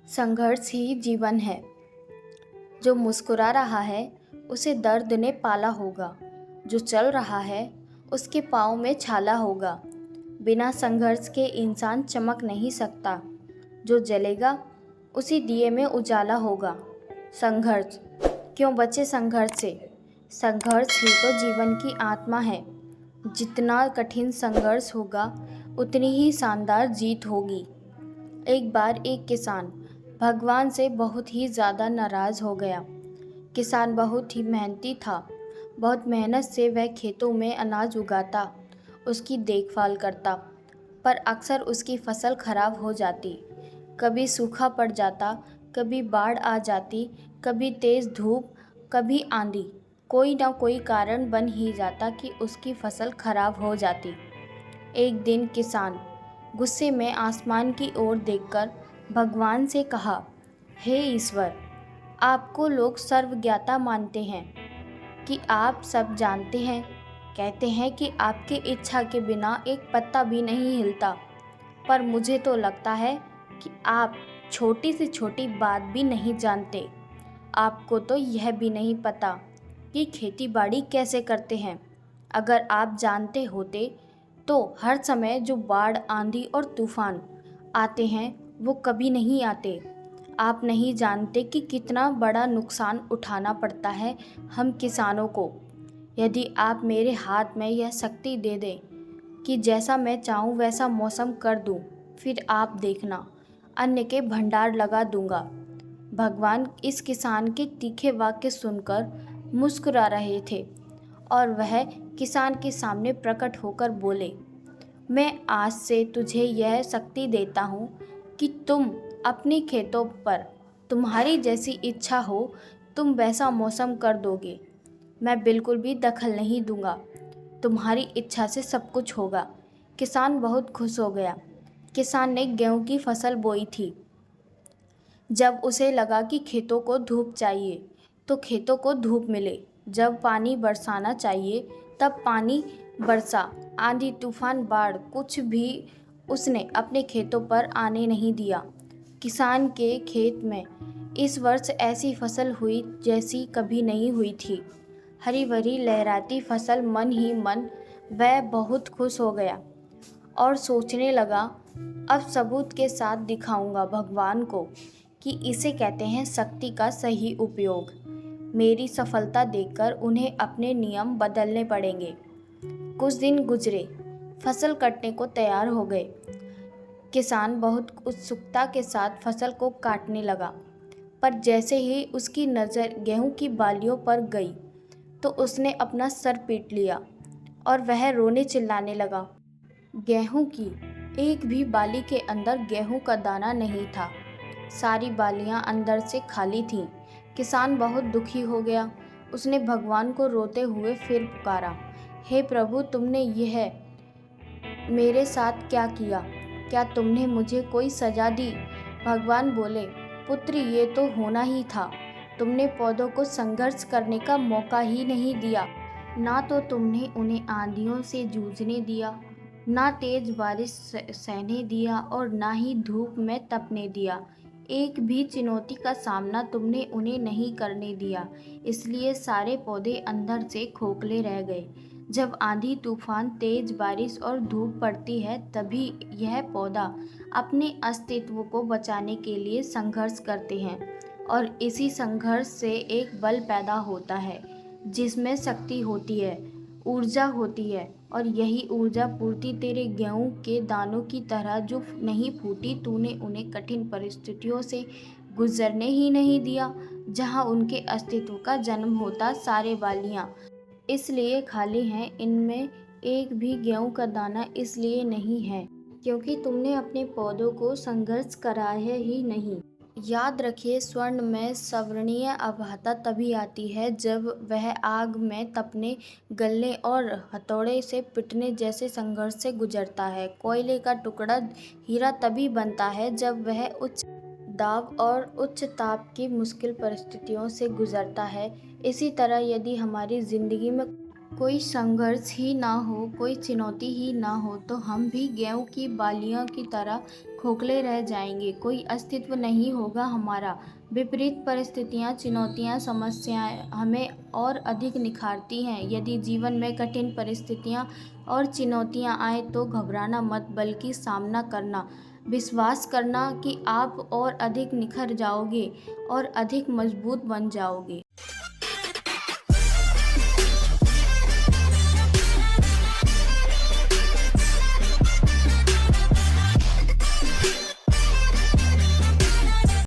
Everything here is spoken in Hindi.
संघर्ष ही जीवन है। जो मुस्कुरा रहा है उसे दर्द ने पाला होगा। जो चल रहा है उसके पाँव में छाला होगा। बिना संघर्ष के इंसान चमक नहीं सकता। जो जलेगा उसी दिए में उजाला होगा। संघर्ष क्यों बचे संघर्ष से? संघर्ष ही तो जीवन की आत्मा है। जितना कठिन संघर्ष होगा उतनी ही शानदार जीत होगी। एक बार एक किसान भगवान से बहुत ही ज़्यादा नाराज़ हो गया। किसान बहुत ही मेहनती था। बहुत मेहनत से वह खेतों में अनाज उगाता, उसकी देखभाल करता, पर अक्सर उसकी फसल खराब हो जाती। कभी सूखा पड़ जाता, कभी बाढ़ आ जाती, कभी तेज़ धूप, कभी आंधी। कोई ना कोई कारण बन ही जाता कि उसकी फसल खराब हो जाती। एक दिन किसान गुस्से में आसमान की ओर देखकर भगवान से कहा, हे ईश्वर, आपको लोग सर्वज्ञाता मानते हैं कि आप सब जानते हैं। कहते हैं कि आपकी इच्छा के बिना एक पत्ता भी नहीं हिलता, पर मुझे तो लगता है कि आप छोटी से छोटी बात भी नहीं जानते। आपको तो यह भी नहीं पता कि खेती बाड़ी कैसे करते हैं। अगर आप जानते होते तो हर समय जो बाढ़, आंधी और तूफान आते हैं वो कभी नहीं आते। आप नहीं जानते कि कितना बड़ा नुकसान उठाना पड़ता है हम किसानों को। यदि आप मेरे हाथ में यह शक्ति दे दें कि जैसा मैं चाहूँ वैसा मौसम कर दूँ, फिर आप देखना, अन्न के भंडार लगा दूँगा। भगवान इस किसान के तीखे वाक्य सुनकर मुस्कुरा रहे थे और वह किसान के सामने प्रकट होकर बोले, मैं आज से तुझे यह शक्ति देता हूँ कि तुम अपने खेतों पर तुम्हारी जैसी इच्छा हो तुम वैसा मौसम कर दोगे। मैं बिल्कुल भी दखल नहीं दूंगा। तुम्हारी इच्छा से सब कुछ होगा। किसान बहुत खुश हो गया। किसान ने गेहूं की फसल बोई थी। जब उसे लगा कि खेतों को धूप चाहिए तो खेतों को धूप मिले, जब पानी बरसाना चाहिए तब पानी बरसा। आंधी, तूफान, बाढ़ कुछ भी उसने अपने खेतों पर आने नहीं दिया। किसान के खेत में इस वर्ष ऐसी फसल हुई जैसी कभी नहीं हुई थी। हरी भरी लहराती फसल। मन ही मन वह बहुत खुश हो गया और सोचने लगा, अब सबूत के साथ दिखाऊंगा भगवान को कि इसे कहते हैं शक्ति का सही उपयोग। मेरी सफलता देखकर उन्हें अपने नियम बदलने पड़ेंगे। कुछ दिन गुजरे, फसल कटने को तैयार हो गए। किसान बहुत उत्सुकता के साथ फसल को काटने लगा, पर जैसे ही उसकी नज़र गेहूं की बालियों पर गई तो उसने अपना सर पीट लिया और वह रोने चिल्लाने लगा। गेहूं की एक भी बाली के अंदर गेहूं का दाना नहीं था। सारी बालियां अंदर से खाली थीं। किसान बहुत दुखी हो गया। उसने भगवान को रोते हुए फिर पुकारा, हे प्रभु, तुमने यह मेरे साथ क्या किया? क्या तुमने मुझे कोई सज़ा दी? भगवान बोले, पुत्र, ये तो होना ही था। तुमने पौधों को संघर्ष करने का मौका ही नहीं दिया। ना तो तुमने उन्हें आंधियों से जूझने दिया, ना तेज बारिश सहने दिया और ना ही धूप में तपने दिया। एक भी चुनौती का सामना तुमने उन्हें नहीं करने दिया। इसलिए सारे पौधे अंदर से खोखले रह गए। जब आंधी, तूफान, तेज बारिश और धूप पड़ती है तभी यह पौधा अपने अस्तित्व को बचाने के लिए संघर्ष करते हैं और इसी संघर्ष से एक बल पैदा होता है जिसमें शक्ति होती है, ऊर्जा होती है। और यही ऊर्जा पूर्ति तेरे गेहूं के दानों की तरह जो नहीं फूटी, तूने उन्हें कठिन परिस्थितियों से गुजरने ही नहीं दिया जहां उनके अस्तित्व का जन्म होता। सारे बालियां इसलिए खाली हैं, इनमें एक भी गेहूं का दाना इसलिए नहीं है क्योंकि तुमने अपने पौधों को संघर्ष कराया ही नहीं। याद रखिए, स्वर्ण में स्वर्णीय आभाता तभी आती है जब वह आग में तपने, गलने और हथौड़े से पिटने जैसे संघर्ष से गुजरता है। कोयले का टुकड़ा हीरा तभी बनता है जब वह उच्च दाब और उच्च ताप की मुश्किल परिस्थितियों से गुजरता है। इसी तरह यदि हमारी ज़िंदगी में कोई संघर्ष ही ना हो, कोई चुनौती ही ना हो तो हम भी गेहूं की बालियों की तरह खोखले रह जाएंगे। कोई अस्तित्व नहीं होगा हमारा। विपरीत परिस्थितियां, चुनौतियां, समस्याएं हमें और अधिक निखारती हैं। यदि जीवन में कठिन परिस्थितियां और चुनौतियां आए तो घबराना मत, बल्कि सामना करना। विश्वास करना कि आप और अधिक निखर जाओगे और अधिक मजबूत बन जाओगे।